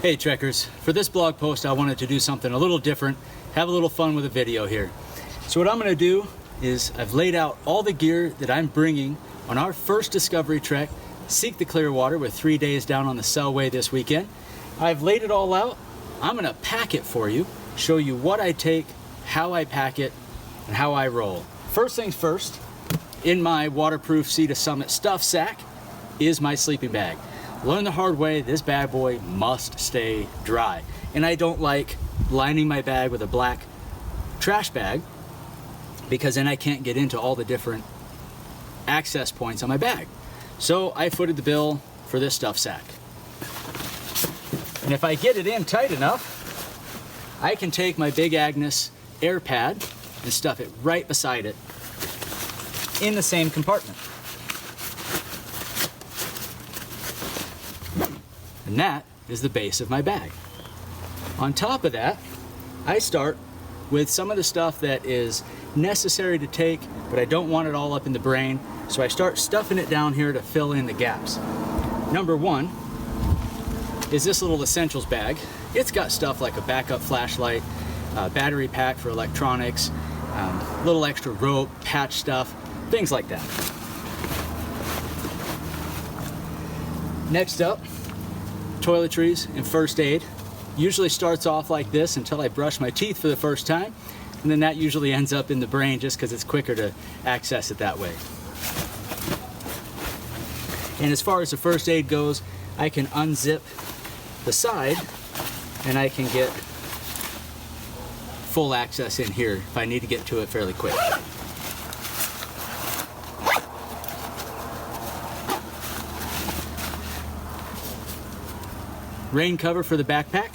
Hey Trekkers, for this blog post I wanted to do something a little different, have a little fun with a video here. So what I'm going to do is I've laid out all the gear that I'm bringing on our first discovery trek, Seek the Clearwater, with 3 days down on the Selway this weekend. I've laid it all out. I'm going to pack it for you, show you what I take, how I pack it, and how I roll. First things first, in my waterproof Sea to Summit stuff sack is my sleeping bag. Learned the hard way, this bad boy must stay dry. And I don't like lining my bag with a black trash bag because then I can't get into all the different access points on my bag. So I footed the bill for this stuff sack. And if I get it in tight enough, I can take my Big Agnes air pad and stuff it right beside it in the same compartment. And that is the base of my bag. On top of that, I start with some of the stuff that is necessary to take, but I don't want it all up in the brain, so I start stuffing it down here to fill in the gaps. Number one is this little essentials bag. It's got stuff like a backup flashlight, battery pack for electronics, little extra rope, patch stuff, things like that. Next up, toiletries and first aid. Usually starts off like this until I brush my teeth for the first time, and then that usually ends up in the brain just because it's quicker to access it that way. And as far as the first aid goes, I can unzip the side and I can get full access in here if I need to get to it fairly quick. Rain cover for the backpack.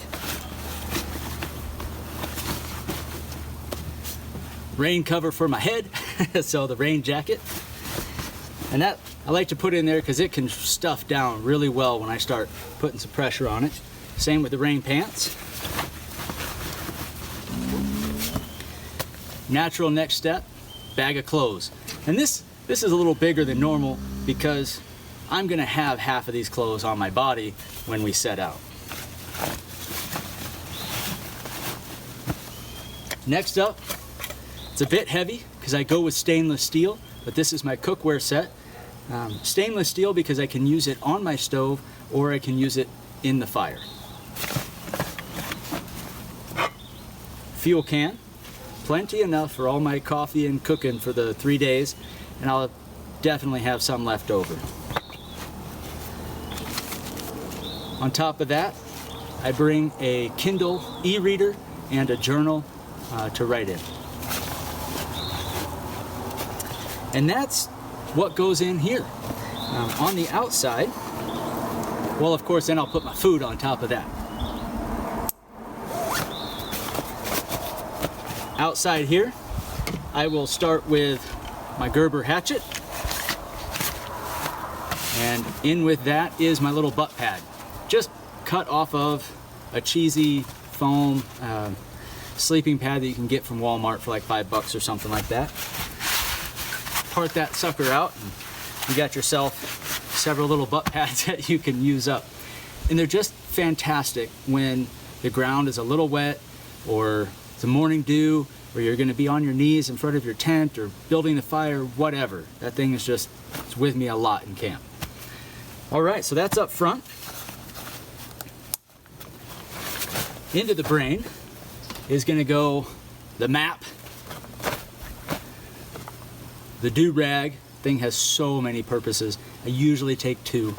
Rain cover for my head, so the rain jacket. And that I like to put in there because it can stuff down really well when I start putting some pressure on it. Same with the rain pants. Natural next step, bag of clothes. And this is a little bigger than normal because I'm gonna have half of these clothes on my body when we set out. Next up, it's a bit heavy because I go with stainless steel, but this is my cookware set. Stainless steel because I can use it on my stove or I can use it in the fire. Fuel can, plenty enough for all my coffee and cooking for the 3 days, and I'll definitely have some left over. On top of that, I bring a Kindle e-reader and a journal to write in. And that's what goes in here. On the outside, well, of course, then I'll put my food on top of that. Outside here, I will start with my Gerber hatchet. And in with that is my little butt pad. Just cut off of a cheesy foam sleeping pad that you can get from Walmart for like $5 or something like that. Part that sucker out and you got yourself several little butt pads that you can use up. And they're just fantastic when the ground is a little wet or it's a morning dew or you're going to be on your knees in front of your tent or building the fire, whatever. That thing is just, it's with me a lot in camp. All right, so that's up front. Into the brain is going to go the map, the do-rag. Thing has so many purposes. I usually take two.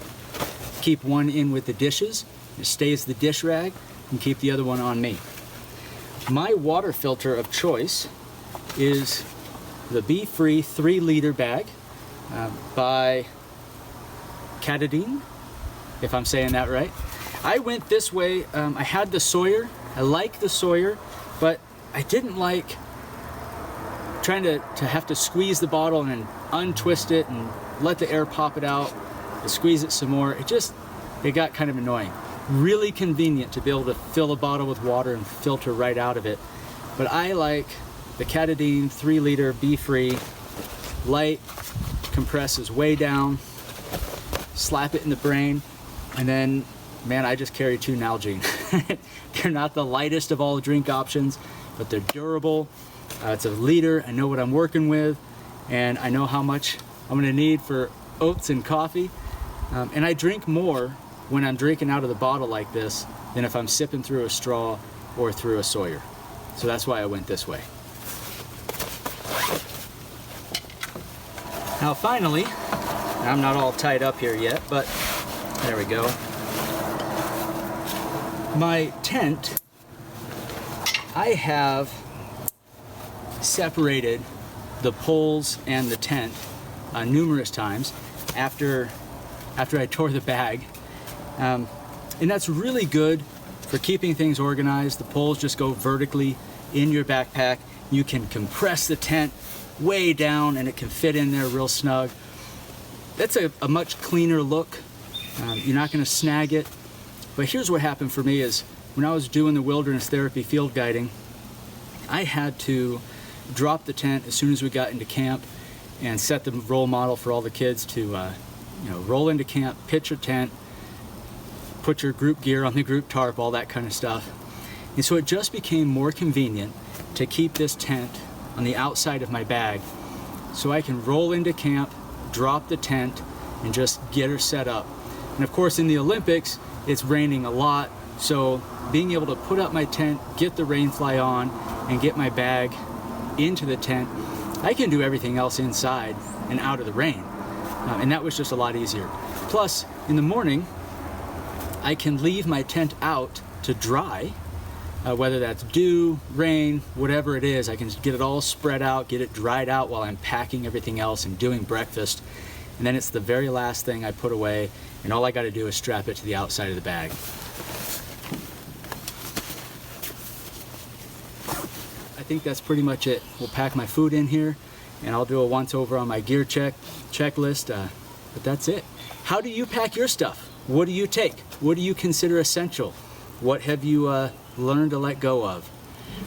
Keep one in with the dishes. It stays the dish rag, and keep the other one on me. My water filter of choice is the Be Free 3-liter bag by Catadine, if I'm saying that right. I went this way. I had the Sawyer. I like the Sawyer, but I didn't like trying to have to squeeze the bottle and then untwist it and let the air pop it out and squeeze it some more. It got kind of annoying. Really convenient to be able to fill a bottle with water and filter right out of it. But I like the Catadine 3-liter Be Free. Light, compresses way down, slap it in the brain, and then man, I just carry 2 Nalgene. They're not the lightest of all drink options, but they're durable. It's a liter. I know what I'm working with, and I know how much I'm gonna need for oats and coffee. And I drink more when I'm drinking out of the bottle like this than if I'm sipping through a straw or through a Sawyer. So that's why I went this way. Now finally, I'm not all tied up here yet, but there we go. My tent, I have separated the poles and the tent numerous times after I tore the bag. And that's really good for keeping things organized. The poles just go vertically in your backpack. You can compress the tent way down and it can fit in there real snug. That's a much cleaner look. You're not gonna snag it. But here's what happened for me is when I was doing the wilderness therapy field guiding, I had to drop the tent as soon as we got into camp and set the role model for all the kids to roll into camp, pitch your tent, put your group gear on the group tarp, all that kind of stuff. And so it just became more convenient to keep this tent on the outside of my bag so I can roll into camp, drop the tent, and just get her set up. And of course in the Olympics, it's raining a lot, so being able to put up my tent, get the rain fly on, and get my bag into the tent, I can do everything else inside and out of the rain. And that was just a lot easier. Plus, in the morning, I can leave my tent out to dry, whether that's dew, rain, whatever it is. I can get it all spread out, get it dried out while I'm packing everything else and doing breakfast. And then it's the very last thing I put away, and all I got to do is strap it to the outside of the bag. I think that's pretty much it. We'll pack my food in here, and I'll do a once over on my gear checklist, but that's it. How do you pack your stuff? What do you take? What do you consider essential? What have you learned to let go of?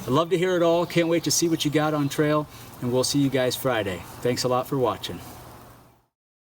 I'd love to hear it all. Can't wait to see what you got on trail, and we'll see you guys Friday. Thanks a lot for watching.